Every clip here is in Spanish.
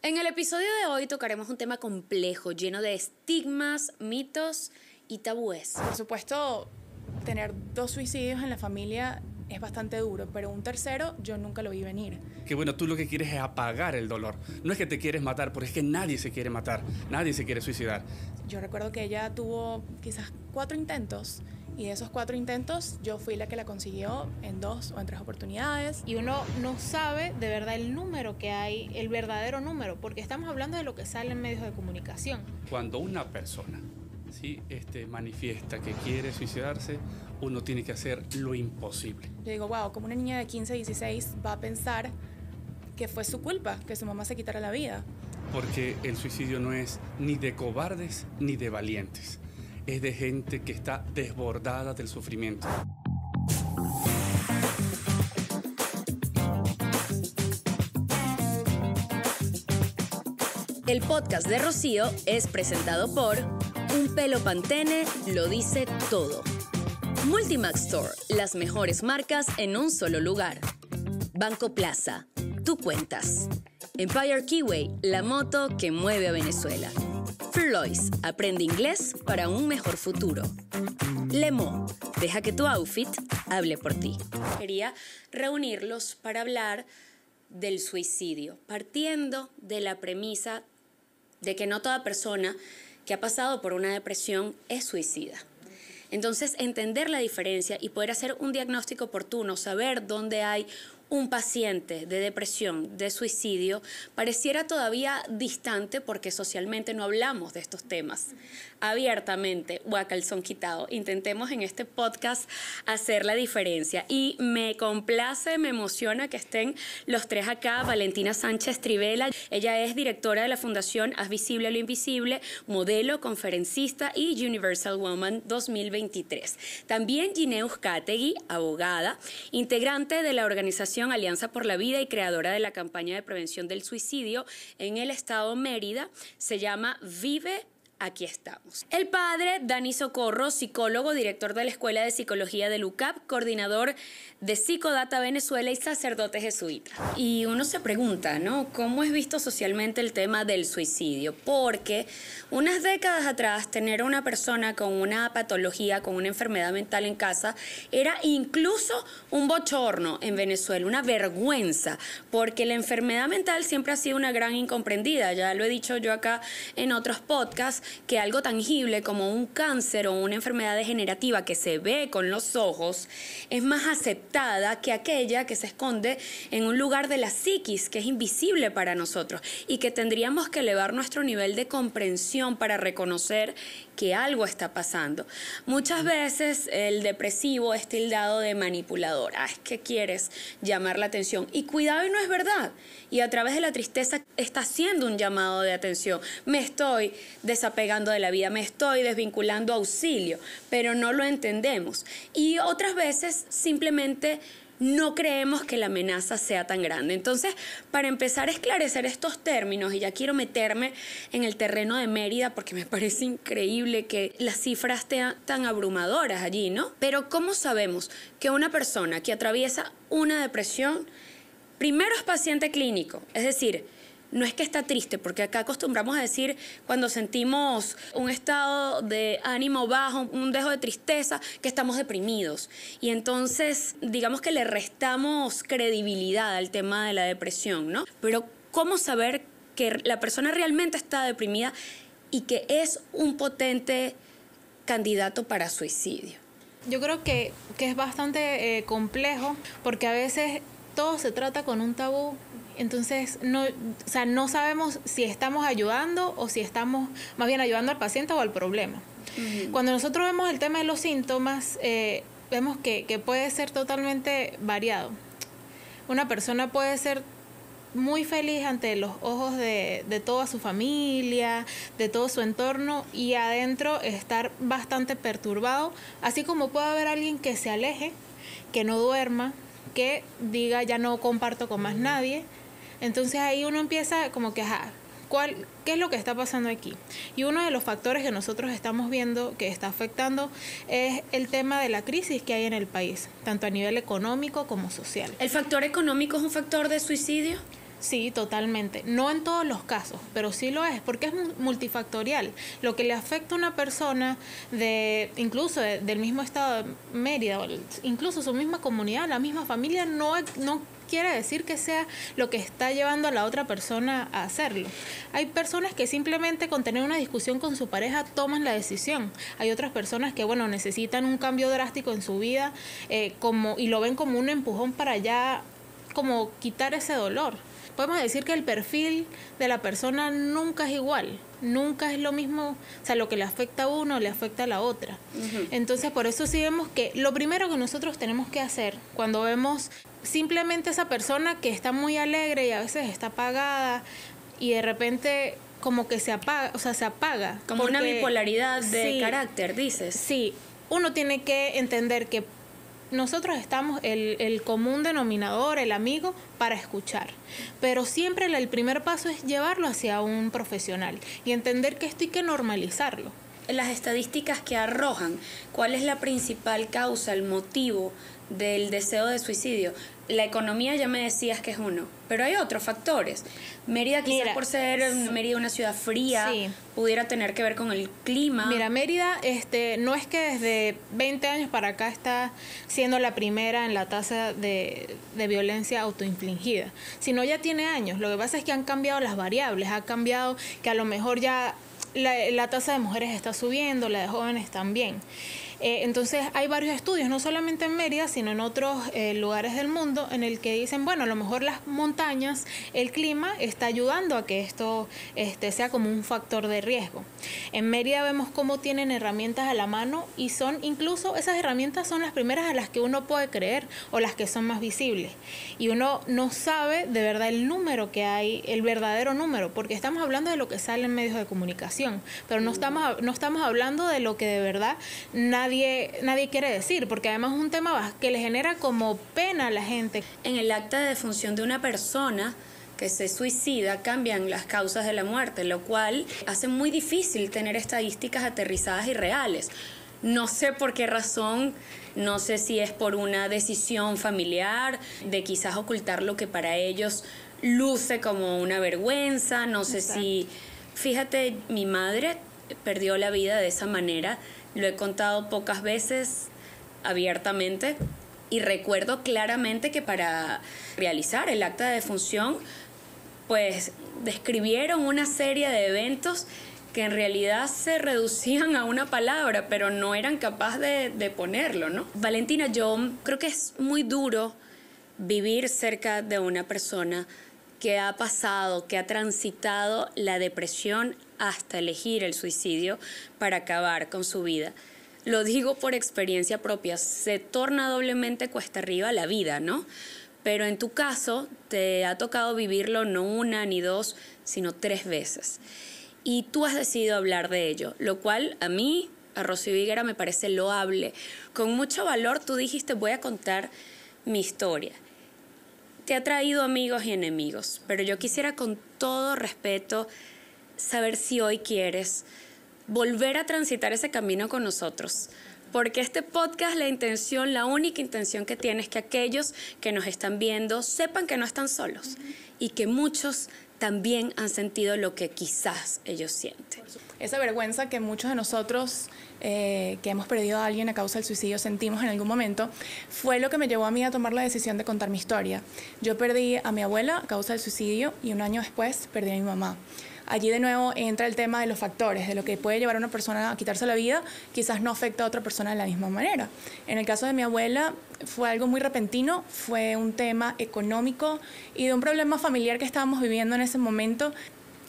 En el episodio de hoy tocaremos un tema complejo, lleno de estigmas, mitos y tabúes. Por supuesto, tener 2 suicidios en la familia es bastante duro, pero un tercero yo nunca lo vi venir. Que bueno, tú lo que quieres es apagar el dolor. No es que te quieres matar, porque es que nadie se quiere matar, nadie se quiere suicidar. Yo recuerdo que ella tuvo quizás 4 intentos. Y de esos 4 intentos, yo fui la que la consiguió en 2 o en 3 oportunidades. Y uno no sabe de verdad el número que hay, el verdadero número, porque estamos hablando de lo que sale en medios de comunicación. Cuando una persona manifiesta que quiere suicidarse, uno tiene que hacer lo imposible. Yo digo, wow, como una niña de 15, 16 va a pensar que fue su culpa, que su mamá se quitara la vida. Porque el suicidio no es ni de cobardes ni de valientes. Es de gente que está desbordada del sufrimiento. El podcast de Rocío es presentado por Un Pelo Pantene lo dice todo. Multimax Store, las mejores marcas en un solo lugar. Banco Plaza, tú cuentas. Empire Keyway, la moto que mueve a Venezuela. Furlois, aprende inglés para un mejor futuro. Lemo, deja que tu outfit hable por ti. Quería reunirlos para hablar del suicidio, partiendo de la premisa de que no toda persona que ha pasado por una depresión es suicida. Entonces, entender la diferencia y poder hacer un diagnóstico oportuno, saber dónde hay un paciente de depresión, de suicidio, pareciera todavía distante porque socialmente no hablamos de estos temas abiertamente o a calzón quitado. Intentemos en este podcast hacer la diferencia y me complace, me emociona que estén los 3 acá. Valentina Sánchez Trivela, ella es directora de la Fundación Haz Visible lo Invisible, modelo, conferencista y Universal Woman 2023. También Gineus Cátegui, abogada, integrante de la organización Alianza por la Vida y creadora de la campaña de prevención del suicidio en el estado Mérida. Se llama Vive, aquí estamos. El padre, Dani Socorro, psicólogo, director de la Escuela de Psicología del UCAP, coordinador de Psicodata Venezuela y sacerdote jesuita. Y uno se pregunta, ¿no? ¿Cómo es visto socialmente el tema del suicidio? Porque unas décadas atrás tener a una persona con una patología, con una enfermedad mental en casa, era incluso un bochorno en Venezuela, una vergüenza, porque la enfermedad mental siempre ha sido una gran incomprendida. Ya lo he dicho yo acá en otros podcasts, que algo tangible como un cáncer o una enfermedad degenerativa que se ve con los ojos es más aceptada que aquella que se esconde en un lugar de la psiquis que es invisible para nosotros y que tendríamos que elevar nuestro nivel de comprensión para reconocer que algo está pasando. Muchas veces el depresivo es tildado de manipulador. Es que quieres llamar la atención. Y cuidado, y no es verdad. Y a través de la tristeza está haciendo un llamado de atención. Me estoy desapegando de la vida, me estoy desvinculando, auxilio, pero no lo entendemos. Y otras veces simplemente no creemos que la amenaza sea tan grande. Entonces, para empezar a esclarecer estos términos, y ya quiero meterme en el terreno de Mérida porque me parece increíble que las cifras estén tan abrumadoras allí, ¿no? Pero ¿cómo sabemos que una persona que atraviesa una depresión primero es paciente clínico? Es decir, no es que está triste, porque acá acostumbramos a decir cuando sentimos un estado de ánimo bajo, un dejo de tristeza, que estamos deprimidos. Y entonces, digamos que le restamos credibilidad al tema de la depresión, ¿no? Pero ¿cómo saber que la persona realmente está deprimida y que es un potente candidato para suicidio? Yo creo que es bastante complejo, porque a veces todo se trata con un tabú. Entonces no sabemos si estamos ayudando o si estamos más bien ayudando al paciente o al problema. Cuando nosotros vemos el tema de los síntomas, vemos que puede ser totalmente variado. Una persona puede ser muy feliz ante los ojos de toda su familia, de todo su entorno, y adentro estar bastante perturbado, así como puede haber alguien que se aleje, que no duerma, que diga ya no comparto con más nadie. Entonces ahí uno empieza como que, ¿qué es lo que está pasando aquí? Y uno de los factores que nosotros estamos viendo que está afectando es el tema de la crisis que hay en el país, tanto a nivel económico como social. ¿El factor económico es un factor de suicidio? Sí, totalmente. No en todos los casos, pero sí lo es, porque es multifactorial. Lo que le afecta a una persona incluso del mismo estado de Mérida, o incluso su misma comunidad, la misma familia, no quiere decir que sea lo que está llevando a la otra persona a hacerlo. Hay personas que simplemente con tener una discusión con su pareja toman la decisión. Hay otras personas que, bueno, necesitan un cambio drástico en su vida y lo ven como un empujón para ya como quitar ese dolor. Podemos decir que el perfil de la persona nunca es igual, nunca es lo mismo, o sea, lo que le afecta a uno le afecta a la otra. Uh-huh. Entonces, por eso sí vemos que lo primero que nosotros tenemos que hacer cuando vemos simplemente esa persona que está muy alegre y a veces está apagada y de repente como que se apaga. Como una bipolaridad de carácter, dices. Sí, uno tiene que entender que nosotros estamos el común denominador, el amigo, para escuchar. Pero siempre el primer paso es llevarlo hacia un profesional y entender que esto hay que normalizarlo. Las estadísticas que arrojan, ¿cuál es la principal causa, el motivo del deseo de suicidio? La economía ya me decías que es uno, pero hay otros factores. Mérida, quizás por ser Mérida una ciudad fría, sí, pudiera tener que ver con el clima. Mira, Mérida no es que desde 20 años para acá está siendo la primera en la tasa de violencia autoinfligida, sino ya tiene años. Lo que pasa es que han cambiado las variables, ha cambiado que a lo mejor ya la tasa de mujeres está subiendo, la de jóvenes también. Entonces hay varios estudios, no solamente en Mérida, sino en otros lugares del mundo, en el que dicen, bueno, a lo mejor las montañas, el clima está ayudando a que esto sea como un factor de riesgo. En Mérida vemos cómo tienen herramientas a la mano y incluso esas herramientas son las primeras a las que uno puede creer o las que son más visibles. Y uno no sabe de verdad el número que hay, el verdadero número, porque estamos hablando de lo que sale en medios de comunicación, pero no estamos hablando de lo que de verdad nadie quiere decir, porque además es un tema que le genera como pena a la gente. En el acta de defunción de una persona que se suicida cambian las causas de la muerte, lo cual hace muy difícil tener estadísticas aterrizadas y reales. No sé por qué razón, no sé si es por una decisión familiar de quizás ocultar lo que para ellos luce como una vergüenza, no sé. Exacto. Si, fíjate, mi madre perdió la vida de esa manera. Lo he contado pocas veces abiertamente y recuerdo claramente que para realizar el acta de defunción pues describieron una serie de eventos que en realidad se reducían a una palabra, pero no eran capaces de ponerlo, ¿no? Valentina, yo creo que es muy duro vivir cerca de una persona que ha pasado, que ha transitado la depresión hasta elegir el suicidio para acabar con su vida. Lo digo por experiencia propia, se torna doblemente cuesta arriba la vida, ¿no? Pero en tu caso te ha tocado vivirlo no una ni dos, sino 3 veces. Y tú has decidido hablar de ello, lo cual a mí, a Rocío Higuera, me parece loable. Con mucho valor tú dijiste, voy a contar mi historia. Te ha traído amigos y enemigos, pero yo quisiera con todo respeto saber si hoy quieres volver a transitar ese camino con nosotros. Porque este podcast, la única intención que tiene es que aquellos que nos están viendo sepan que no están solos y que muchos también han sentido lo que quizás ellos sienten. Esa vergüenza que muchos de nosotros que hemos perdido a alguien a causa del suicidio sentimos en algún momento, fue lo que me llevó a mí a tomar la decisión de contar mi historia. Yo perdí a mi abuela a causa del suicidio y un año después perdí a mi mamá. Allí de nuevo entra el tema de los factores, de lo que puede llevar a una persona a quitarse la vida, quizás no afecta a otra persona de la misma manera. En el caso de mi abuela fue algo muy repentino, fue un tema económico y de un problema familiar que estábamos viviendo en ese momento.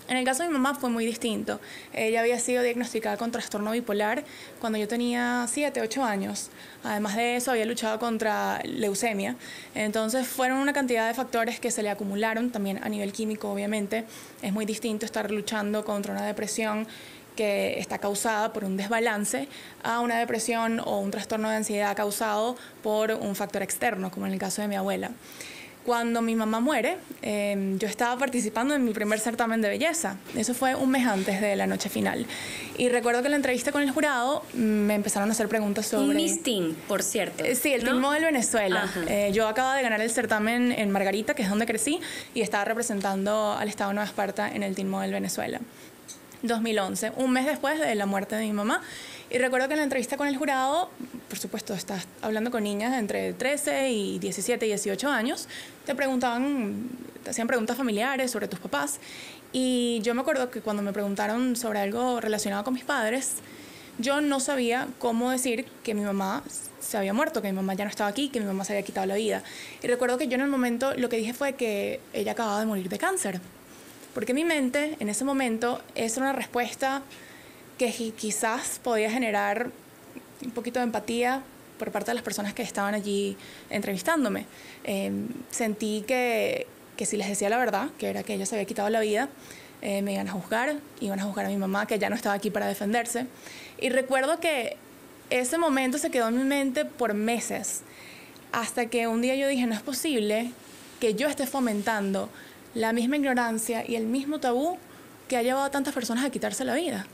En el caso de mi mamá fue muy distinto. Ella había sido diagnosticada con trastorno bipolar cuando yo tenía 7, 8 años. Además de eso, había luchado contra leucemia. Entonces, fueron una cantidad de factores que se le acumularon, también a nivel químico, obviamente. Es muy distinto estar luchando contra una depresión que está causada por un desbalance a una depresión o un trastorno de ansiedad causado por un factor externo, como en el caso de mi abuela. Cuando mi mamá muere, yo estaba participando en mi primer certamen de belleza. Eso fue un mes antes de la noche final. Y recuerdo que en la entrevista con el jurado me empezaron a hacer preguntas sobre... Un Miss Teen, por cierto. Sí, el Teen Model Venezuela. Yo acababa de ganar el certamen en Margarita, que es donde crecí, y estaba representando al estado de Nueva Esparta en el Teen Model Venezuela. 2011, un mes después de la muerte de mi mamá. Y recuerdo que en la entrevista con el jurado, por supuesto, estás hablando con niñas entre 13 y 17 y 18 años, te hacían preguntas familiares sobre tus papás. Y yo me acuerdo que cuando me preguntaron sobre algo relacionado con mis padres, yo no sabía cómo decir que mi mamá se había muerto, que mi mamá ya no estaba aquí, que mi mamá se había quitado la vida. Y recuerdo que yo en el momento lo que dije fue que ella acababa de morir de cáncer. Porque mi mente, en ese momento, es una respuesta que quizás podía generar un poquito de empatía por parte de las personas que estaban allí entrevistándome. Sentí que si les decía la verdad, que era que ella se había quitado la vida, me iban a juzgar a mi mamá, que ya no estaba aquí para defenderse. Y recuerdo que ese momento se quedó en mi mente por meses, hasta que un día yo dije, no es posible que yo esté fomentando la misma ignorancia y el mismo tabú que ha llevado a tantas personas a quitarse la vida.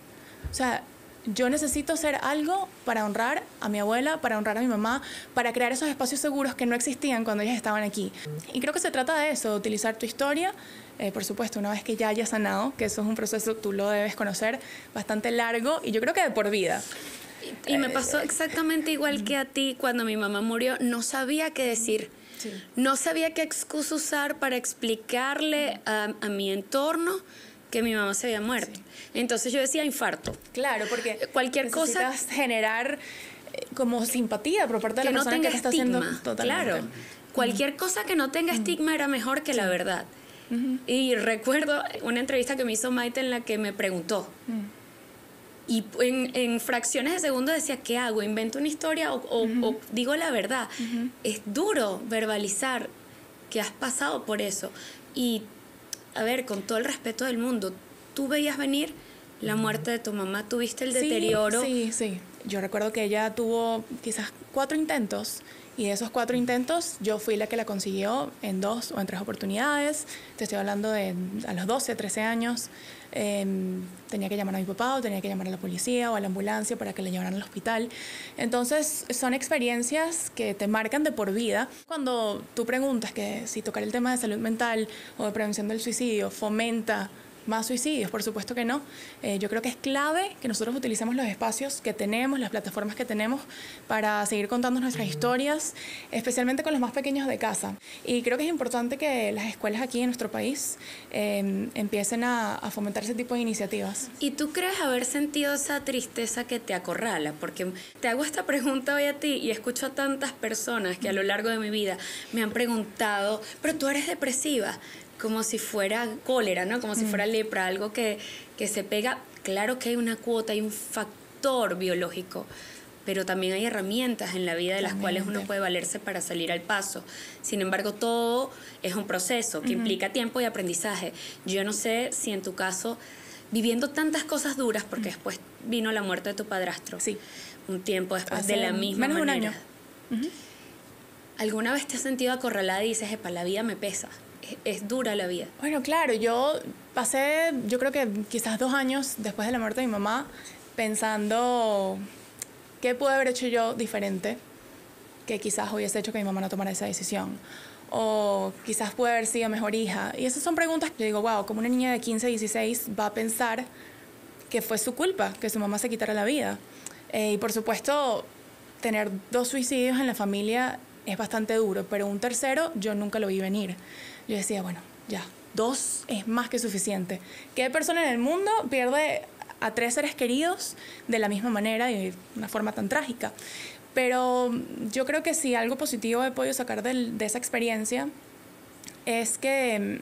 O sea, yo necesito hacer algo para honrar a mi abuela, para honrar a mi mamá, para crear esos espacios seguros que no existían cuando ellas estaban aquí. Y creo que se trata de eso, de utilizar tu historia, por supuesto, una vez que ya hayas sanado, que eso es un proceso, tú lo debes conocer, bastante largo y yo creo que de por vida. Y me pasó exactamente igual que a ti cuando mi mamá murió, no sabía qué decir. Sí. No sabía qué excusa usar para explicarle a mi entorno que mi mamá se había muerto. Sí. Entonces yo decía infarto. Claro, porque cualquier cosa generar como simpatía por parte de la persona que te está haciendo totalmente. Claro, cualquier cosa que no tenga estigma era mejor que la verdad. Y recuerdo una entrevista que me hizo Maite en la que me preguntó. Y en fracciones de segundo decía, ¿qué hago? ¿Invento una historia o digo la verdad? Es duro verbalizar que has pasado por eso. Y, a ver, con todo el respeto del mundo, ¿tú veías venir la muerte de tu mamá? ¿Tuviste el deterioro? Sí. Yo recuerdo que ella tuvo quizás 4 intentos. Y de esos 4 intentos, yo fui la que la consiguió en 2 o en 3 oportunidades. Te estoy hablando de a los 12, 13 años. Tenía que llamar a mi papá o tenía que llamar a la policía o a la ambulancia para que la llevaran al hospital. Entonces son experiencias que te marcan de por vida. Cuando tú preguntas que si tocar el tema de salud mental o de prevención del suicidio fomenta más suicidios, por supuesto que no. Yo creo que es clave que nosotros utilicemos los espacios que tenemos, las plataformas que tenemos para seguir contando nuestras historias, especialmente con los más pequeños de casa. Y creo que es importante que las escuelas aquí en nuestro país empiecen a fomentar ese tipo de iniciativas. ¿Y tú crees haber sentido esa tristeza que te acorrala? Porque te hago esta pregunta hoy a ti y escucho a tantas personas que a lo largo de mi vida me han preguntado, pero tú eres depresiva, como si fuera cólera, ¿no? Como si fuera lepra, algo que se pega. Claro que hay una cuota, hay un factor biológico, pero también hay herramientas en la vida de las cuales uno puede valerse para salir al paso. Sin embargo, todo es un proceso que implica tiempo y aprendizaje. Yo no sé si en tu caso, viviendo tantas cosas duras, porque después vino la muerte de tu padrastro, un tiempo después, de la misma manera. Menos de un año. ¿Alguna vez te has sentido acorralada y dices, la vida me pesa? Es dura la vida. Bueno, claro, yo pasé, yo creo que quizás 2 años después de la muerte de mi mamá, pensando qué pude haber hecho yo diferente, que quizás hubiese hecho que mi mamá no tomara esa decisión, o quizás pude haber sido mejor hija. Y esas son preguntas que yo digo, wow, como una niña de 15, 16 va a pensar que fue su culpa, que su mamá se quitara la vida. Y por supuesto, tener 2 suicidios en la familia es bastante duro, pero un tercero yo nunca lo vi venir. Yo decía, bueno, ya, 2 es más que suficiente. ¿Qué persona en el mundo pierde a 3 seres queridos de la misma manera y de una forma tan trágica? Pero yo creo que si algo positivo he podido sacar de esa experiencia es que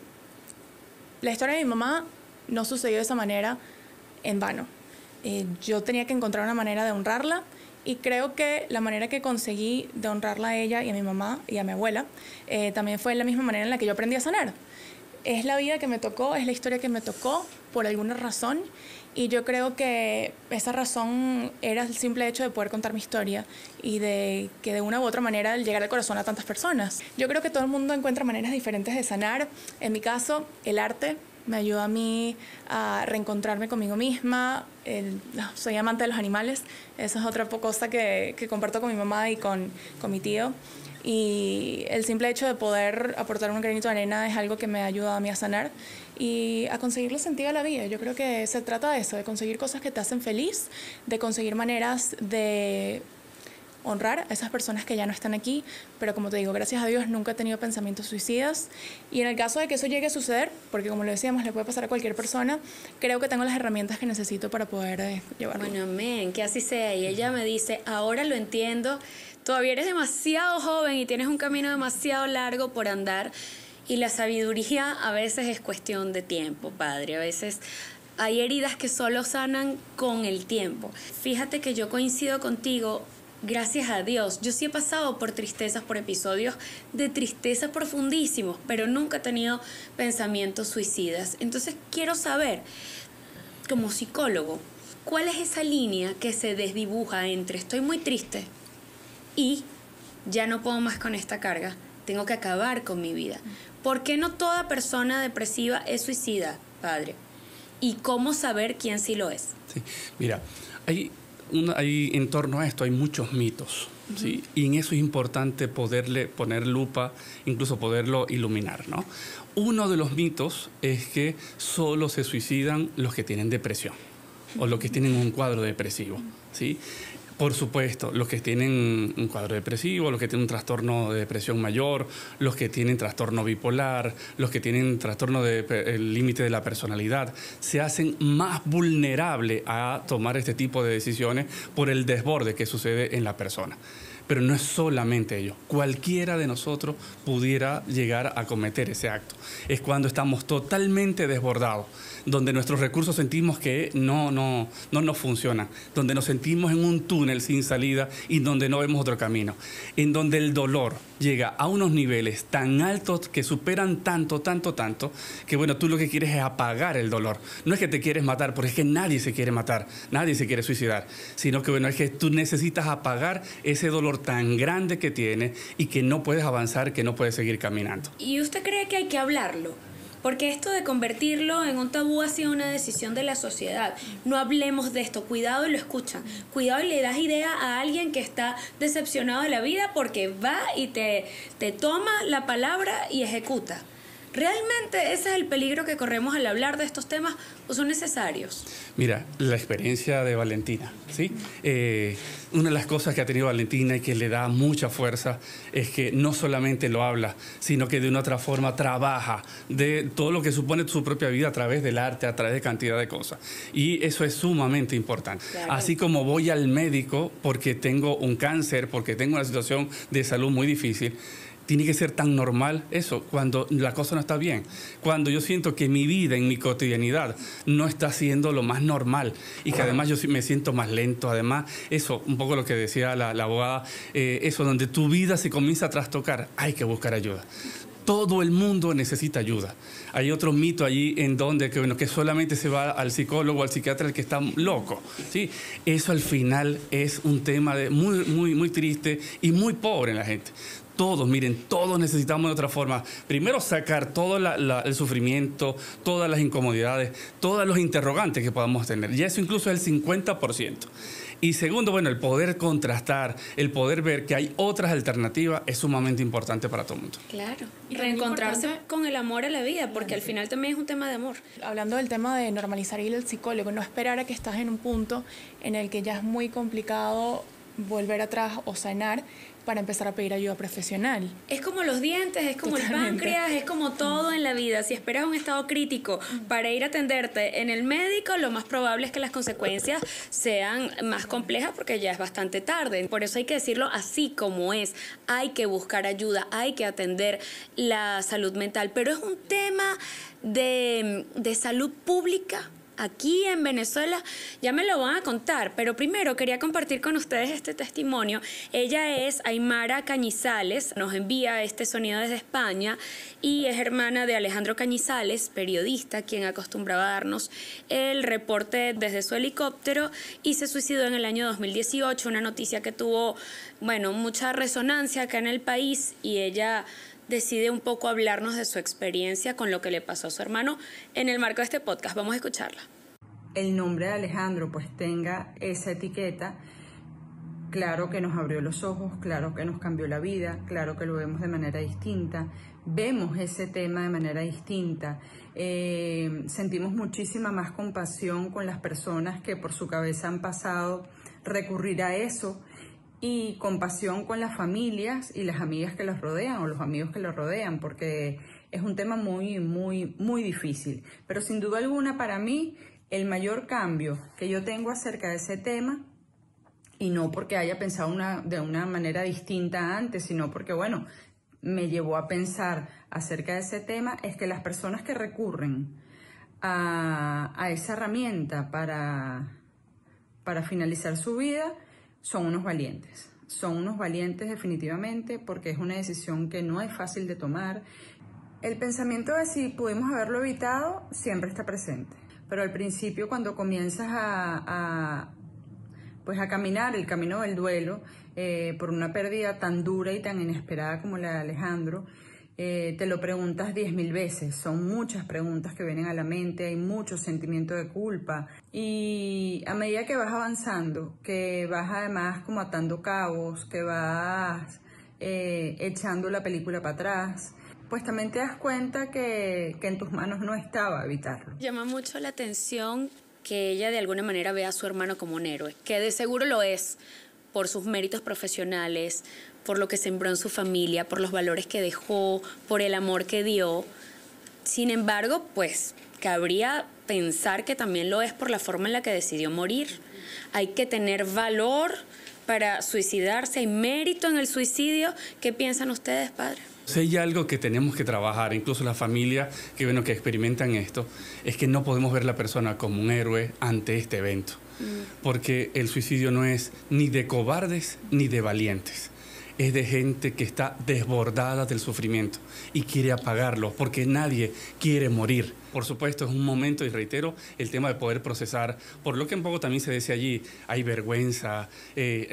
la historia de mi mamá no sucedió de esa manera en vano. Yo tenía que encontrar una manera de honrarla. Y creo que la manera que conseguí de honrarla a ella y a mi mamá y a mi abuela también fue la misma manera en la que yo aprendí a sanar. es la vida que me tocó, es la historia que me tocó por alguna razón. Y yo creo que esa razón era el simple hecho de poder contar mi historia y de que de una u otra manera llegar al corazón a tantas personas. Yo creo que todo el mundo encuentra maneras diferentes de sanar. En mi caso, el arte me ayuda a mí a reencontrarme conmigo misma. Soy amante de los animales. Esa es otra cosa que comparto con mi mamá y con mi tío. Y el simple hecho de poder aportar un granito de arena es algo que me ayuda a mí a sanar y a conseguirle sentido a la vida. Yo creo que se trata de eso, de conseguir cosas que te hacen feliz, de conseguir maneras de honrar a esas personas que ya no están aquí, pero como te digo, gracias a Dios nunca he tenido pensamientos suicidas, y en el caso de que eso llegue a suceder, porque como lo decíamos, le puede pasar a cualquier persona, creo que tengo las herramientas que necesito para poder llevarlo. Bueno, amén, que así sea. Y ella me dice, ahora lo entiendo, todavía eres demasiado joven y tienes un camino demasiado largo por andar, y la sabiduría a veces es cuestión de tiempo, padre. A veces hay heridas que solo sanan con el tiempo. Fíjate que yo coincido contigo. Gracias a Dios, yo sí he pasado por tristezas, por episodios de tristeza profundísimos, pero nunca he tenido pensamientos suicidas. Entonces quiero saber, como psicólogo, ¿cuál es esa línea que se desdibuja entre estoy muy triste y ya no puedo más con esta carga, tengo que acabar con mi vida? ¿Por qué no toda persona depresiva es suicida, padre? ¿Y cómo saber quién sí lo es? Sí, mira, hay en torno a esto hay muchos mitos, ¿sí? Y en eso es importante poderle poner lupa, incluso poderlo iluminar, ¿no? Uno de los mitos es que solo se suicidan los que tienen depresión o los que tienen un cuadro depresivo, ¿sí? Por supuesto, los que tienen un cuadro depresivo, los que tienen un trastorno de depresión mayor, los que tienen trastorno bipolar, los que tienen trastorno del límite de la personalidad, se hacen más vulnerables a tomar este tipo de decisiones por el desborde que sucede en la persona. Pero no es solamente ello. Cualquiera de nosotros pudiera llegar a cometer ese acto. Es cuando estamos totalmente desbordados, donde nuestros recursos sentimos que no nos funcionan, donde nos sentimos en un túnel sin salida y donde no vemos otro camino, en donde el dolor llega a unos niveles tan altos que superan tanto, que bueno, tú lo que quieres es apagar el dolor. No es que te quieres matar, porque es que nadie se quiere matar, nadie se quiere suicidar, sino que bueno, es que tú necesitas apagar ese dolor tan grande que tienes y que no puedes avanzar, que no puedes seguir caminando. ¿Y usted cree que hay que hablarlo? Porque esto de convertirlo en un tabú ha sido una decisión de la sociedad. No hablemos de esto, cuidado y lo escuchan. Cuidado y le das idea a alguien que está decepcionado de la vida porque va y te toma la palabra y ejecuta. ¿Realmente ese es el peligro que corremos al hablar de estos temas o son necesarios? Mira, la experiencia de Valentina, ¿sí? Una de las cosas que ha tenido Valentina y que le da mucha fuerza es que no solamente lo habla, sino que de una otra forma trabaja de todo lo que supone su propia vida a través del arte, a través de cantidad de cosas. Y eso es sumamente importante. Claro. Así como voy al médico porque tengo un cáncer, porque tengo una situación de salud muy difícil, tiene que ser tan normal eso, cuando la cosa no está bien. Cuando yo siento que mi vida, en mi cotidianidad, no está siendo lo más normal y que además yo me siento más lento. Además, eso, un poco lo que decía la abogada, eso, donde tu vida se comienza a trastocar, hay que buscar ayuda. Todo el mundo necesita ayuda. Hay otro mito allí en donde que solamente se va al psicólogo o al psiquiatra el que está loco, ¿sí? Eso al final es un tema muy triste y muy pobre en la gente. Todos, miren, todos necesitamos de otra forma. Primero, sacar todo el sufrimiento, todas las incomodidades, todos los interrogantes que podamos tener. Y eso incluso es el 50%. Y segundo, bueno, el poder contrastar, el poder ver que hay otras alternativas es sumamente importante para todo el mundo. Claro. Y reencontrarse con el amor a la vida, porque al final también es un tema de amor. Hablando del tema de normalizar ir al psicólogo, no esperar a que estás en un punto en el que ya es muy complicado volver atrás o sanar para empezar a pedir ayuda profesional. Es como los dientes, es como Totalmente. El páncreas, es como todo en la vida. Si esperas un estado crítico para ir a atenderte en el médico, lo más probable es que las consecuencias sean más complejas porque ya es bastante tarde. Por eso hay que decirlo así como es. Hay que buscar ayuda, hay que atender la salud mental. Pero es un tema de salud pública aquí en Venezuela, ya me lo van a contar, pero primero quería compartir con ustedes este testimonio. Ella es Aymara Cañizales, nos envía este sonido desde España y es hermana de Alejandro Cañizales, periodista, quien acostumbraba a darnos el reporte desde su helicóptero y se suicidó en el año 2018, una noticia que tuvo, bueno, mucha resonancia acá en el país y ella decide un poco hablarnos de su experiencia con lo que le pasó a su hermano en el marco de este podcast. Vamos a escucharla. El nombre de Alejandro pues tenga esa etiqueta, claro que nos abrió los ojos, claro que nos cambió la vida, claro que lo vemos de manera distinta, vemos ese tema de manera distinta, sentimos muchísima más compasión con las personas que por su cabeza han pasado recurrir a eso, y compasión con las familias y las amigas que los rodean o los amigos que los rodean, porque es un tema muy, muy, muy difícil. Pero sin duda alguna para mí el mayor cambio que yo tengo acerca de ese tema, y no porque haya pensado de una manera distinta antes, sino porque, bueno, me llevó a pensar acerca de ese tema, es que las personas que recurren a esa herramienta para finalizar su vida, son unos valientes definitivamente, porque es una decisión que no es fácil de tomar. El pensamiento de si pudimos haberlo evitado siempre está presente, pero al principio cuando comienzas a caminar el camino del duelo por una pérdida tan dura y tan inesperada como la de Alejandro, te lo preguntas 10.000 veces, son muchas preguntas que vienen a la mente, hay mucho sentimiento de culpa y a medida que vas avanzando, que vas además como atando cabos, que vas echando la película para atrás, pues también te das cuenta que en tus manos no estaba evitarlo. Llama mucho la atención que ella de alguna manera vea a su hermano como un héroe, que de seguro lo es por sus méritos profesionales, por lo que sembró en su familia, por los valores que dejó, por el amor que dio. Sin embargo, pues cabría pensar que también lo es por la forma en la que decidió morir. Hay que tener valor para suicidarse, hay mérito en el suicidio. ¿Qué piensan ustedes, padre? Si hay algo que tenemos que trabajar, incluso las familias que experimentan esto, es que no podemos ver a la persona como un héroe ante este evento. Porque el suicidio no es ni de cobardes ni de valientes. Es de gente que está desbordada del sufrimiento y quiere apagarlo, porque nadie quiere morir. Por supuesto, es un momento, y reitero, el tema de poder procesar, por lo que un poco también se decía allí, hay vergüenza,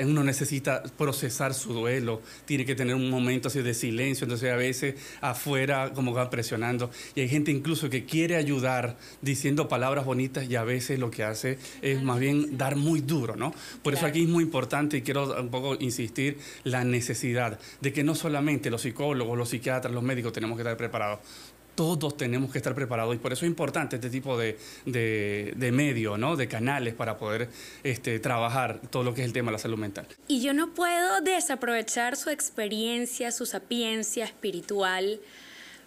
uno necesita procesar su duelo, tiene que tener un momento así de silencio, entonces a veces afuera como va presionando, y hay gente incluso que quiere ayudar diciendo palabras bonitas y a veces lo que hace es más bien dar muy duro, ¿no? Por eso aquí es muy importante, y quiero un poco insistir, la necesidad de que no solamente los psicólogos, los psiquiatras, los médicos tenemos que estar preparados. Todos tenemos que estar preparados y por eso es importante este tipo de medios, ¿no? De canales para poder trabajar todo lo que es el tema de la salud mental. Y yo no puedo desaprovechar su experiencia, su sapiencia espiritual,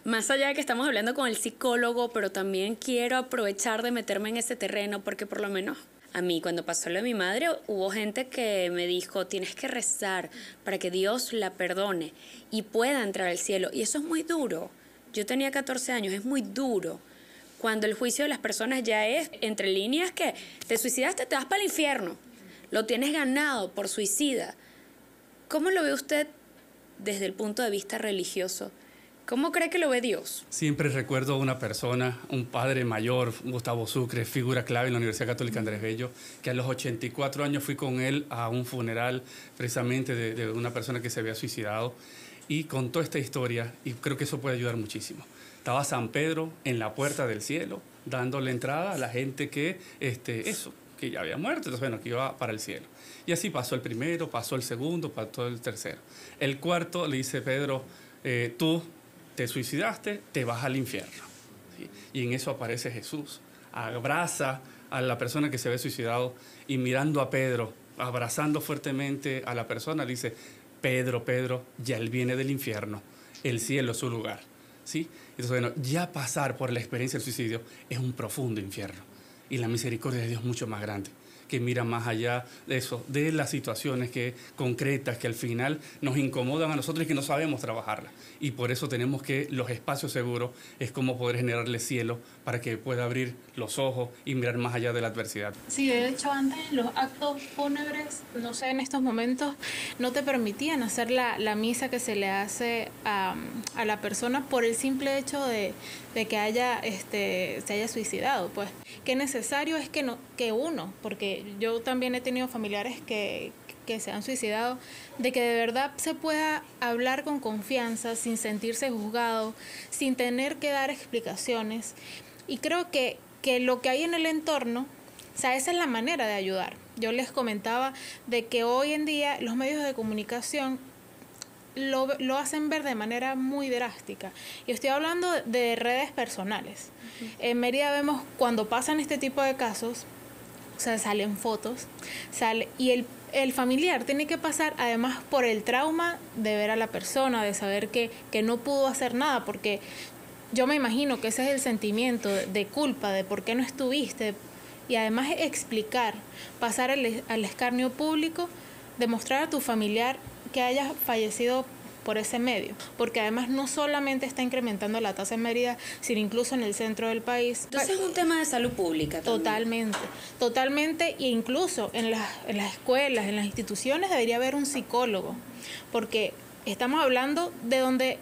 más allá de que estamos hablando con el psicólogo, pero también quiero aprovechar de meterme en ese terreno porque por lo menos a mí cuando pasó lo de mi madre hubo gente que me dijo tienes que rezar para que Dios la perdone y pueda entrar al cielo y eso es muy duro. Yo tenía 14 años, es muy duro. Cuando el juicio de las personas ya es entre líneas que te suicidaste, te vas para el infierno. Lo tienes ganado por suicida. ¿Cómo lo ve usted desde el punto de vista religioso? ¿Cómo cree que lo ve Dios? Siempre recuerdo a una persona, un padre mayor, Gustavo Sucre, figura clave en la Universidad Católica Andrés Bello, que a los 84 años fui con él a un funeral precisamente de una persona que se había suicidado. Y contó esta historia y creo que eso puede ayudar muchísimo. Estaba San Pedro en la puerta del cielo, dándole entrada a la gente que ya había muerto, entonces bueno, que iba para el cielo. Y así pasó el primero, pasó el segundo, pasó el tercero. El cuarto le dice Pedro, tú te suicidaste, te vas al infierno. ¿Sí? Y en eso aparece Jesús, abraza a la persona que se había suicidado y mirando a Pedro, abrazando fuertemente a la persona, le dice, Pedro, ya él viene del infierno, el cielo es su lugar, ¿sí? Entonces, bueno, ya pasar por la experiencia del suicidio es un profundo infierno y la misericordia de Dios es mucho más grande que mira más allá de eso, de las situaciones concretas que al final nos incomodan a nosotros y que no sabemos trabajarlas. Y por eso tenemos que los espacios seguros es como poder generarle cielo para que pueda abrir los ojos y mirar más allá de la adversidad. Sí, de hecho antes los actos fúnebres, no sé, en estos momentos no te permitían hacer la misa que se le hace a la persona por el simple hecho de que se haya suicidado. Pues qué necesario es que uno, porque yo también he tenido familiares que se han suicidado, de que de verdad se pueda hablar con confianza, sin sentirse juzgado, sin tener que dar explicaciones. Y creo que lo que hay en el entorno, o sea, esa es la manera de ayudar. Yo les comentaba de que hoy en día los medios de comunicación lo hacen ver de manera muy drástica. Y estoy hablando de redes personales. En Mérida vemos cuando pasan este tipo de casos, o sea, salen fotos, y el familiar tiene que pasar además por el trauma de ver a la persona, de saber que no pudo hacer nada, porque yo me imagino que ese es el sentimiento de culpa, de por qué no estuviste, y además explicar, pasar al escarnio público, demostrar a tu familiar que haya fallecido por ese medio, porque además no solamente está incrementando la tasa en Mérida, sino incluso en el centro del país. Entonces es un tema de salud pública también. Totalmente, e incluso en las escuelas, en las instituciones debería haber un psicólogo, porque estamos hablando de donde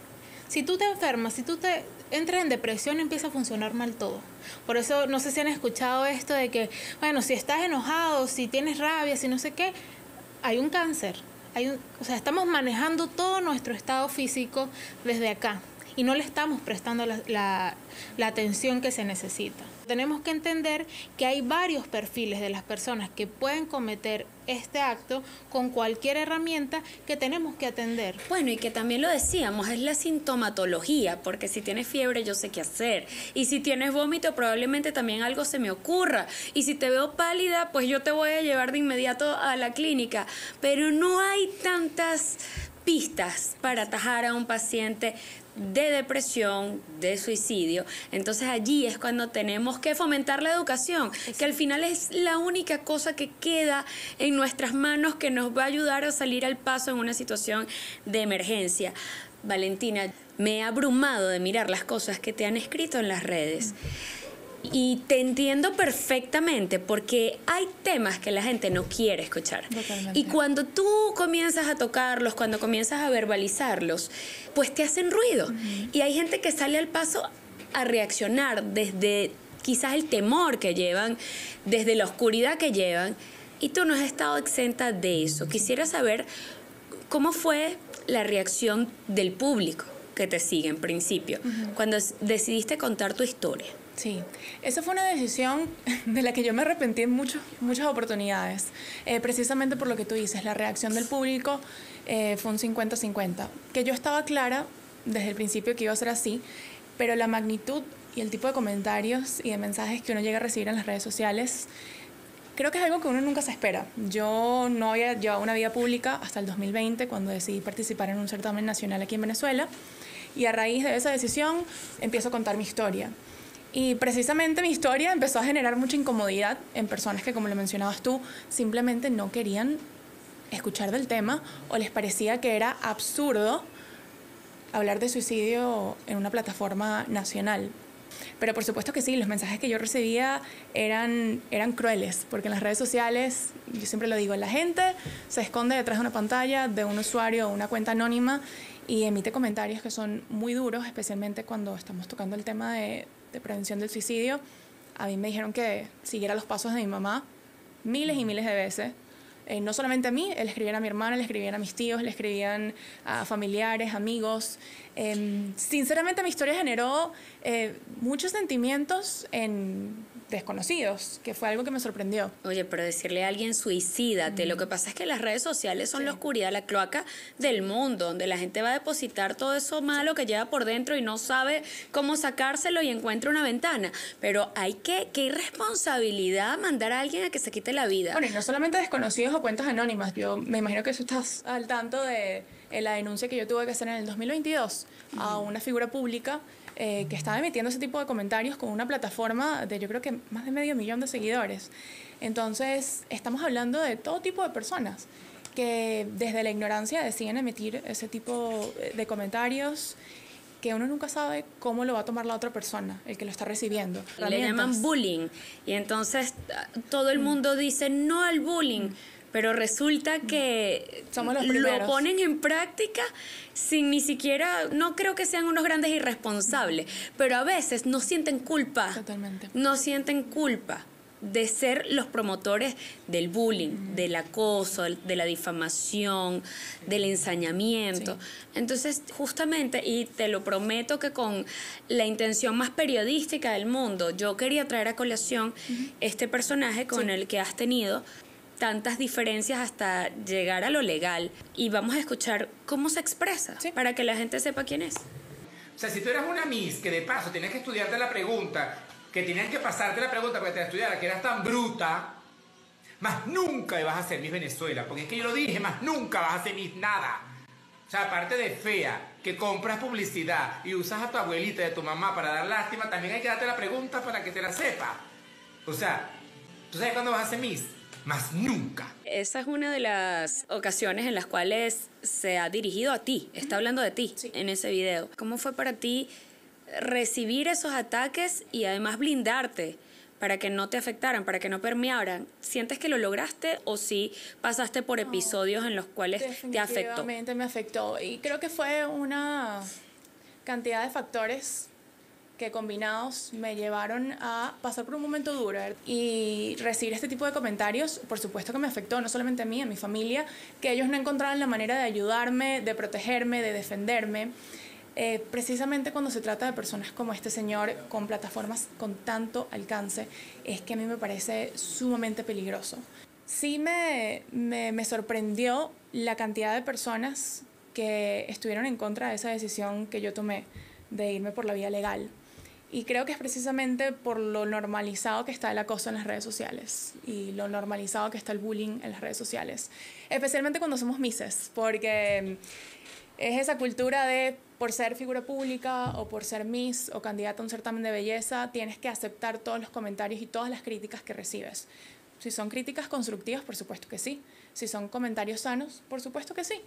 si tú te enfermas, si tú te entras en depresión, empieza a funcionar mal todo. Por eso no sé si han escuchado esto de que, bueno, si estás enojado, si tienes rabia, si no sé qué, hay un cáncer. O sea, estamos manejando todo nuestro estado físico desde acá y no le estamos prestando la atención que se necesita. Tenemos que entender que hay varios perfiles de las personas que pueden cometer este acto con cualquier herramienta que tenemos que atender. Bueno, y que también lo decíamos, es la sintomatología, porque si tienes fiebre yo sé qué hacer, y si tienes vómito probablemente también algo se me ocurra, y si te veo pálida pues yo te voy a llevar de inmediato a la clínica, pero no hay tantas pistas para atajar a un paciente de depresión, de suicidio. Entonces allí es cuando tenemos que fomentar la educación, que al final es la única cosa que queda en nuestras manos que nos va a ayudar a salir al paso en una situación de emergencia. Valentina, me he abrumado de mirar las cosas que te han escrito en las redes. Y te entiendo perfectamente porque hay temas que la gente no quiere escuchar. Totalmente. Y cuando tú comienzas a tocarlos, cuando comienzas a verbalizarlos, pues te hacen ruido. Y hay gente que sale al paso a reaccionar desde quizás el temor que llevan, desde la oscuridad que llevan. Y tú no has estado exenta de eso. Quisiera saber cómo fue la reacción del público que te sigue en principio, cuando decidiste contar tu historia. Sí, esa fue una decisión de la que yo me arrepentí en muchas oportunidades, precisamente por lo que tú dices, la reacción del público fue un 50-50, que yo estaba clara desde el principio que iba a ser así, pero la magnitud y el tipo de comentarios y de mensajes que uno llega a recibir en las redes sociales, creo que es algo que uno nunca se espera. Yo no había llevado una vida pública hasta el 2020, cuando decidí participar en un certamen nacional aquí en Venezuela, y a raíz de esa decisión empiezo a contar mi historia. Y precisamente mi historia empezó a generar mucha incomodidad en personas que, como lo mencionabas tú, simplemente no querían escuchar del tema o les parecía que era absurdo hablar de suicidio en una plataforma nacional. Pero por supuesto que sí, los mensajes que yo recibía eran crueles, porque en las redes sociales, yo siempre lo digo, la gente se esconde detrás de una pantalla, de un usuario o una cuenta anónima y emite comentarios que son muy duros, especialmente cuando estamos tocando el tema de prevención del suicidio. A mí me dijeron que siguiera los pasos de mi mamá miles y miles de veces. No solamente a mí, le escribían a mi hermana, le escribían a mis tíos, le escribían a familiares, amigos. Sinceramente mi historia generó muchos sentimientos en desconocidos, que fue algo que me sorprendió. Oye, pero decirle a alguien suicídate, lo que pasa es que las redes sociales son la oscuridad, la cloaca del mundo, donde la gente va a depositar todo eso malo que lleva por dentro y no sabe cómo sacárselo y encuentra una ventana. Pero qué irresponsabilidad mandar a alguien a que se quite la vida. Bueno, y no solamente desconocidos o cuentas anónimas, yo me imagino que eso estás al tanto de la denuncia que yo tuve que hacer en el 2022 a una figura pública que estaba emitiendo ese tipo de comentarios con una plataforma de yo creo que más de 500.000 de seguidores. Entonces, estamos hablando de todo tipo de personas que desde la ignorancia deciden emitir ese tipo de comentarios que uno nunca sabe cómo lo va a tomar la otra persona, el que lo está recibiendo. Le llaman bullying y entonces todo el mundo dice no al bullying, pero resulta que somos los lo primeros. ponen en práctica sin ni siquiera, no creo que sean unos grandes irresponsables, pero a veces no sienten culpa. Totalmente. No sienten culpa de ser los promotores del bullying, del acoso, de la difamación, del ensañamiento. Sí. Entonces, justamente, y te lo prometo que con la intención más periodística del mundo, yo quería traer a colación este personaje con el que has tenido tantas diferencias hasta llegar a lo legal. Y vamos a escuchar cómo se expresa, para que la gente sepa quién es. O sea, si tú eras una Miss, que de paso tienes que estudiarte la pregunta, que tenías que pasarte la pregunta para que te la estudiara, que eras tan bruta, más nunca vas a ser Miss Venezuela, porque es que yo lo dije, más nunca vas a ser Miss nada. O sea, aparte de fea, que compras publicidad y usas a tu abuelita y a tu mamá para dar lástima, también hay que darte la pregunta para que te la sepa. O sea, ¿tú sabes cuándo vas a ser Miss? Más nunca. Esa es una de las ocasiones en las cuales se ha dirigido a ti, está hablando de ti en ese video. ¿Cómo fue para ti recibir esos ataques y además blindarte para que no te afectaran, para que no permearan? ¿Sientes que lo lograste o sí pasaste por episodios en los cuales te afectó? Definitivamente me afectó y creo que fue una cantidad de factores que combinados me llevaron a pasar por un momento duro y recibir este tipo de comentarios, por supuesto que me afectó, no solamente a mí, a mi familia, que ellos no encontraban la manera de ayudarme, de protegerme, de defenderme. Precisamente cuando se trata de personas como este señor con plataformas con tanto alcance, es que a mí me parece sumamente peligroso. Sí me sorprendió la cantidad de personas que estuvieron en contra de esa decisión que yo tomé de irme por la vía legal. Y creo que es precisamente por lo normalizado que está el acoso en las redes sociales y lo normalizado que está el bullying en las redes sociales. Especialmente cuando somos misses, porque es esa cultura de por ser figura pública o por ser Miss o candidata a un certamen de belleza, tienes que aceptar todos los comentarios y todas las críticas que recibes. Si son críticas constructivas, por supuesto que sí. Si son comentarios sanos, por supuesto que sí.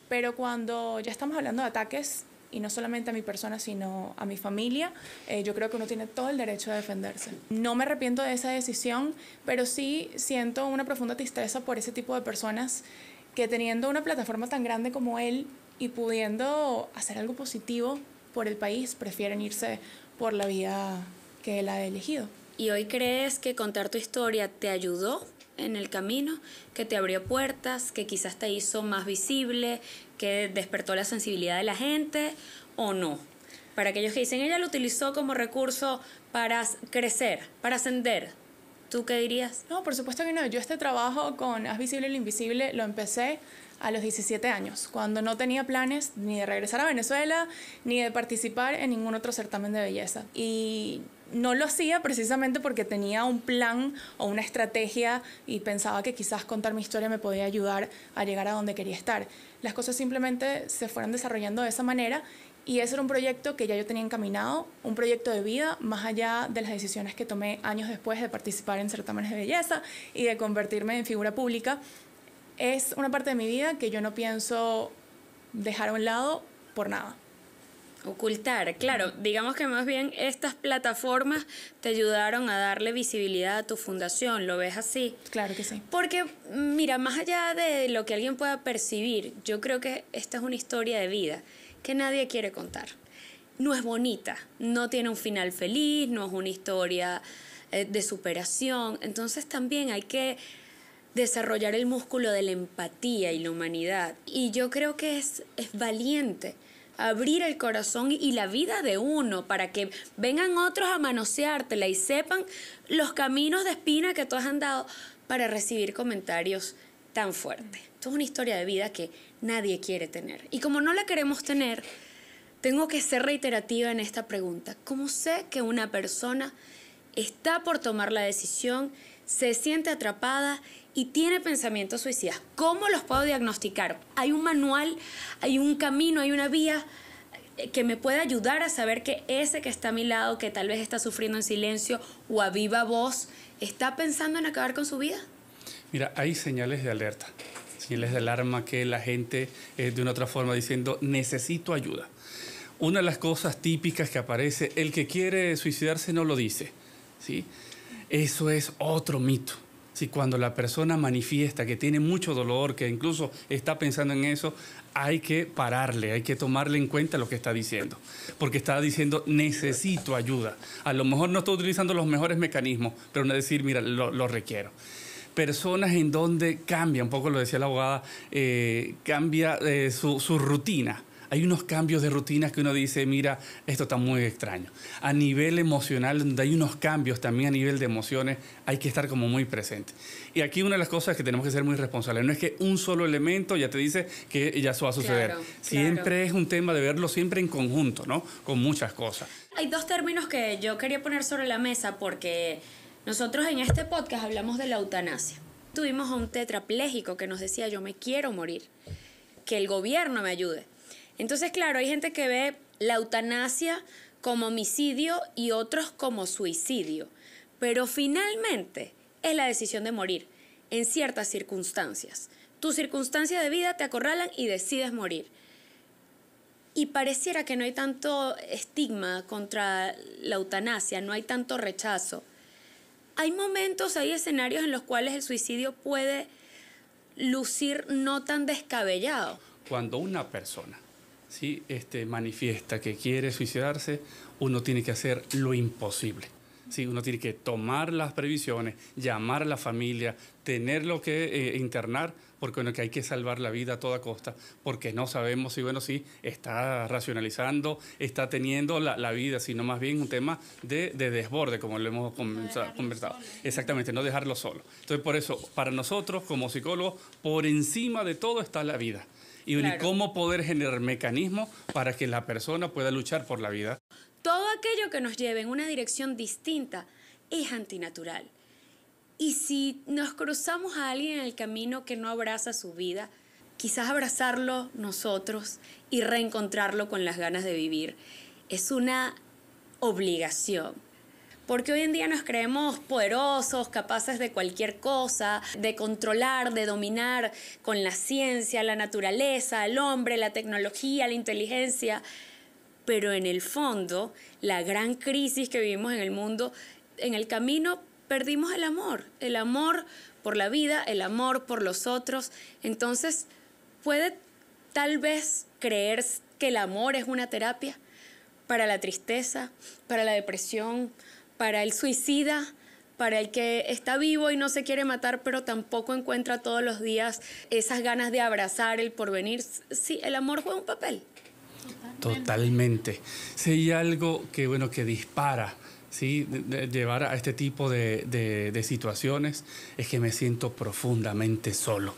Pero cuando ya estamos hablando de ataques, y no solamente a mi persona, sino a mi familia, yo creo que uno tiene todo el derecho de defenderse. No me arrepiento de esa decisión, pero sí siento una profunda tristeza por ese tipo de personas que teniendo una plataforma tan grande como él y pudiendo hacer algo positivo por el país, prefieren irse por la vía que él ha elegido. ¿Y hoy crees que contar tu historia te ayudó en el camino, que te abrió puertas, que quizás te hizo más visible, que despertó la sensibilidad de la gente, o no? Para aquellos que dicen, ella lo utilizó como recurso para crecer, para ascender, ¿tú qué dirías? No, por supuesto que no. Yo este trabajo con Haz Visible lo Invisible lo empecé a los 17 años, cuando no tenía planes ni de regresar a Venezuela, ni de participar en ningún otro certamen de belleza. Y no lo hacía precisamente porque tenía un plan o una estrategia y pensaba que quizás contar mi historia me podía ayudar a llegar a donde quería estar. Las cosas simplemente se fueron desarrollando de esa manera y ese era un proyecto que ya yo tenía encaminado, un proyecto de vida, más allá de las decisiones que tomé años después de participar en certámenes de belleza y de convertirme en figura pública. Es una parte de mi vida que yo no pienso dejar a un lado por nada. Ocultar, claro, digamos que más bien estas plataformas te ayudaron a darle visibilidad a tu fundación, ¿lo ves así? Claro que sí. Porque, mira, más allá de lo que alguien pueda percibir, yo creo que esta es una historia de vida que nadie quiere contar. No es bonita, no tiene un final feliz, no es una historia de superación, entonces también hay que desarrollar el músculo de la empatía y la humanidad. Y yo creo que es valiente abrir el corazón y la vida de uno para que vengan otros a manoseártela y sepan los caminos de espina que tú has andado para recibir comentarios tan fuertes. Esto es una historia de vida que nadie quiere tener. Y como no la queremos tener, tengo que ser reiterativa en esta pregunta. ¿Cómo sé que una persona está por tomar la decisión, se siente atrapada y tiene pensamientos suicidas? ¿Cómo los puedo diagnosticar? ¿Hay un manual, hay un camino, hay una vía? que me pueda ayudar a saber que ese que está a mi lado, que tal vez está sufriendo en silencio o a viva voz, está pensando en acabar con su vida? Mira, hay señales de alerta, señales de alarma que la gente de una otra forma diciendo necesito ayuda. Una de las cosas típicas que aparece, el que quiere suicidarse no lo dice, ¿sí? Eso es otro mito. Si cuando la persona manifiesta que tiene mucho dolor, que incluso está pensando en eso, hay que pararle, hay que tomarle en cuenta lo que está diciendo. Porque está diciendo, necesito ayuda. A lo mejor no está utilizando los mejores mecanismos, pero no decir, mira, lo requiero. Personas en donde cambia, un poco lo decía la abogada, cambia su rutina. Hay unos cambios de rutinas que uno dice, mira, esto está muy extraño. A nivel emocional, donde hay unos cambios también a nivel de emociones, hay que estar como muy presente. Y aquí una de las cosas que tenemos que ser muy responsables, no es que un solo elemento ya te dice que ya eso va a suceder. Claro, siempre es un tema de verlo siempre en conjunto, ¿no? Con muchas cosas. Hay dos términos que yo quería poner sobre la mesa porque nosotros en este podcast hablamos de la eutanasia. Tuvimos a un tetrapléjico que nos decía, yo me quiero morir, que el gobierno me ayude. Entonces, claro, hay gente que ve la eutanasia como homicidio y otros como suicidio, pero finalmente es la decisión de morir en ciertas circunstancias. Tus circunstancias de vida te acorralan y decides morir. Y pareciera que no hay tanto estigma contra la eutanasia, no hay tanto rechazo. Hay momentos, hay escenarios en los cuales el suicidio puede lucir no tan descabellado. Cuando una persona ¿sí? Manifiesta que quiere suicidarse, uno tiene que hacer lo imposible. ¿Sí? Uno tiene que tomar las previsiones, llamar a la familia, tenerlo que internar, porque bueno, que hay que salvar la vida a toda costa, porque no sabemos si, bueno, sí, está racionalizando, está teniendo la vida, sino más bien un tema de desborde, como lo hemos conversado. Exactamente, no dejarlo solo. Entonces, por eso, para nosotros, como psicólogos, por encima de todo está la vida. Y claro, cómo poder generar mecanismos para que la persona pueda luchar por la vida. Todo aquello que nos lleve en una dirección distinta es antinatural. Y si nos cruzamos a alguien en el camino que no abraza su vida, quizás abrazarlo nosotros y reencontrarlo con las ganas de vivir es una obligación. Porque hoy en día nos creemos poderosos, capaces de cualquier cosa, de controlar, de dominar con la ciencia, la naturaleza, el hombre, la tecnología, la inteligencia. Pero en el fondo, la gran crisis que vivimos en el mundo, en el camino perdimos el amor por la vida, el amor por los otros. Entonces, ¿puede tal vez creer que el amor es una terapia para la tristeza, para la depresión, para el suicida, para el que está vivo y no se quiere matar, pero tampoco encuentra todos los días esas ganas de abrazar el porvenir? Sí, el amor juega un papel. Totalmente. Si hay algo que, bueno, que dispara, ¿sí? de llevar a este tipo de situaciones, es que me siento profundamente solo,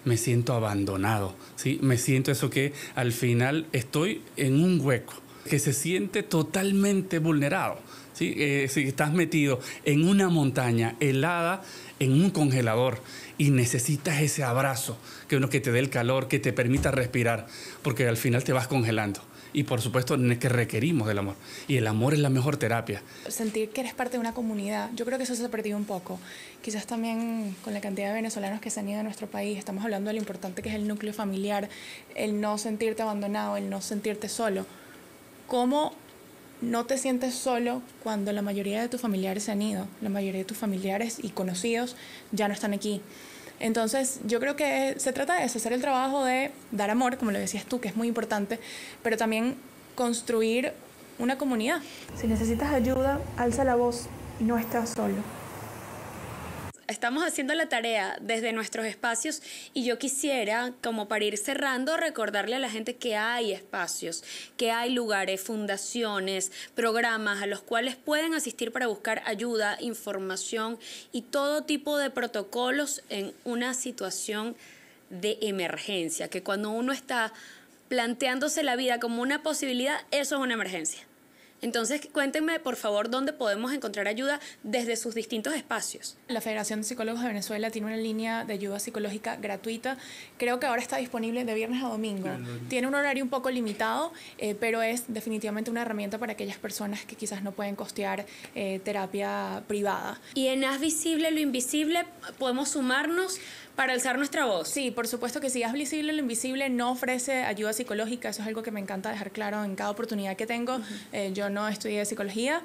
me siento abandonado, ¿sí? Me siento eso que al final estoy en un hueco, que se siente totalmente vulnerado. ¿Sí? Si estás metido en una montaña helada, en un congelador, y necesitas ese abrazo, que te dé el calor, que te permita respirar, porque al final te vas congelando. Y por supuesto que requerimos del amor. Y el amor es la mejor terapia. Sentir que eres parte de una comunidad, yo creo que eso se ha perdido un poco. Quizás también con la cantidad de venezolanos que se han ido a nuestro país, estamos hablando de lo importante que es el núcleo familiar, el no sentirte abandonado, el no sentirte solo. ¿Cómo no te sientes solo cuando la mayoría de tus familiares se han ido? La mayoría de tus familiares y conocidos ya no están aquí. Entonces, yo creo que se trata de eso, hacer el trabajo de dar amor, como lo decías tú, que es muy importante, pero también construir una comunidad. Si necesitas ayuda, alza la voz y no estás solo. Estamos haciendo la tarea desde nuestros espacios y yo quisiera, como para ir cerrando, recordarle a la gente que hay espacios, que hay lugares, fundaciones, programas a los cuales pueden asistir para buscar ayuda, información y todo tipo de protocolos en una situación de emergencia, que cuando uno está planteándose la vida como una posibilidad, eso es una emergencia. Entonces, cuéntenme, por favor, dónde podemos encontrar ayuda desde sus distintos espacios. La Federación de Psicólogos de Venezuela tiene una línea de ayuda psicológica gratuita. Creo que ahora está disponible de viernes a domingo. Tiene un horario un poco limitado, pero es definitivamente una herramienta para aquellas personas que quizás no pueden costear terapia privada. Y en Haz Visible lo Invisible podemos sumarnos para alzar nuestra voz. Sí, por supuesto que sí. Haz Visible lo Invisible no ofrece ayuda psicológica. Eso es algo que me encanta dejar claro en cada oportunidad que tengo. Yo no estudié psicología,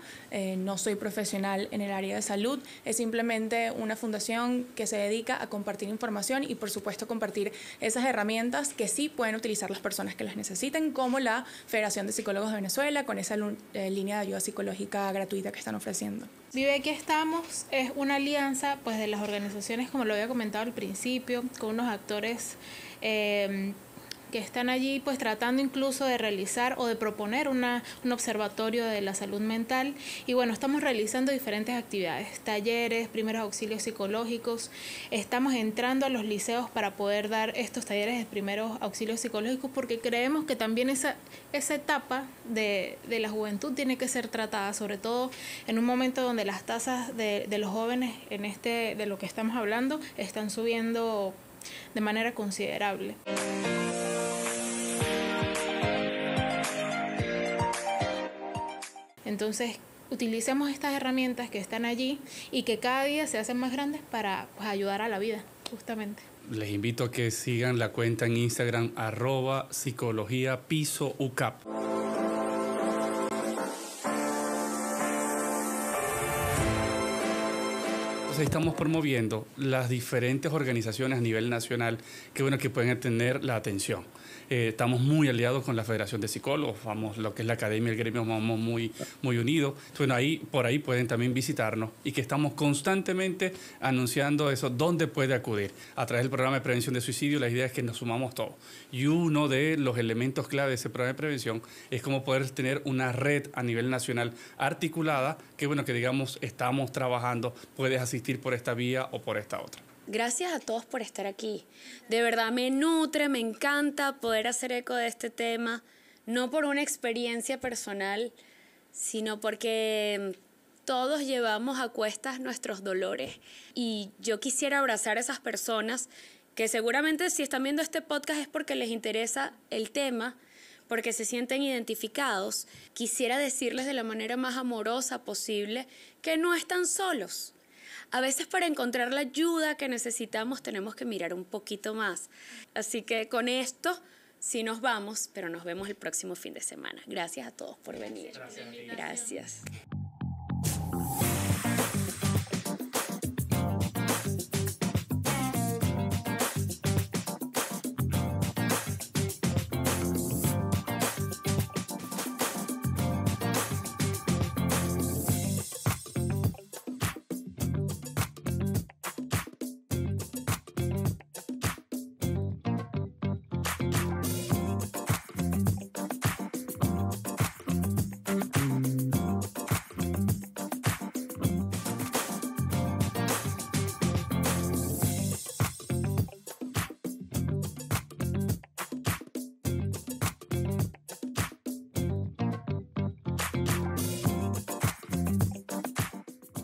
no soy profesional en el área de salud. Es simplemente una fundación que se dedica a compartir información y, por supuesto, compartir esas herramientas que sí pueden utilizar las personas que las necesiten, como la Federación de Psicólogos de Venezuela, con esa línea de ayuda psicológica gratuita que están ofreciendo. Vive Aquí Estamos es una alianza pues de las organizaciones, como lo había comentado al principio, con unos actores que están allí pues tratando incluso de realizar o de proponer un observatorio de la salud mental. Y bueno, estamos realizando diferentes actividades, talleres, primeros auxilios psicológicos. Estamos entrando a los liceos para poder dar estos talleres de primeros auxilios psicológicos, porque creemos que también esa etapa de la juventud tiene que ser tratada, sobre todo en un momento donde las tasas de los jóvenes de lo que estamos hablando están subiendo de manera considerable. Entonces, utilicemos estas herramientas que están allí y que cada día se hacen más grandes para pues, ayudar a la vida, justamente. Les invito a que sigan la cuenta en Instagram @psicologiapisoucap. Estamos promoviendo las diferentes organizaciones a nivel nacional que pueden tener la atención. Estamos muy aliados con la Federación de Psicólogos, lo que es la academia, el gremio, vamos muy unidos. Bueno, por ahí pueden también visitarnos y que estamos constantemente anunciando eso, dónde puede acudir. A través del programa de prevención de suicidio, la idea es que nos sumamos todos. Y uno de los elementos clave de ese programa de prevención es cómo poder tener una red a nivel nacional articulada, que digamos, estamos trabajando, puedes asistir por esta vía o por esta otra. Gracias a todos por estar aquí. De verdad me nutre, me encanta poder hacer eco de este tema, no por una experiencia personal, sino porque todos llevamos a cuestas nuestros dolores. Y yo quisiera abrazar a esas personas que seguramente si están viendo este podcast es porque les interesa el tema, porque se sienten identificados. Quisiera decirles de la manera más amorosa posible que no están solos. A veces para encontrar la ayuda que necesitamos tenemos que mirar un poquito más. Así que con esto sí nos vamos, pero nos vemos el próximo fin de semana. Gracias a todos por venir. Gracias.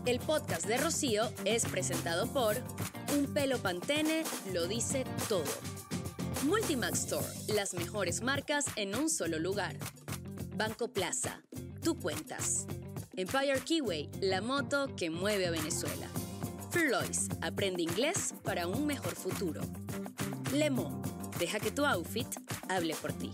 El podcast de Rocío es presentado por Un Pelo Pantene lo dice todo. Multimax Store, las mejores marcas en un solo lugar. Banco Plaza, tú cuentas. Empire Keyway, la moto que mueve a Venezuela. Furlois, aprende inglés para un mejor futuro. Lemo, deja que tu outfit hable por ti.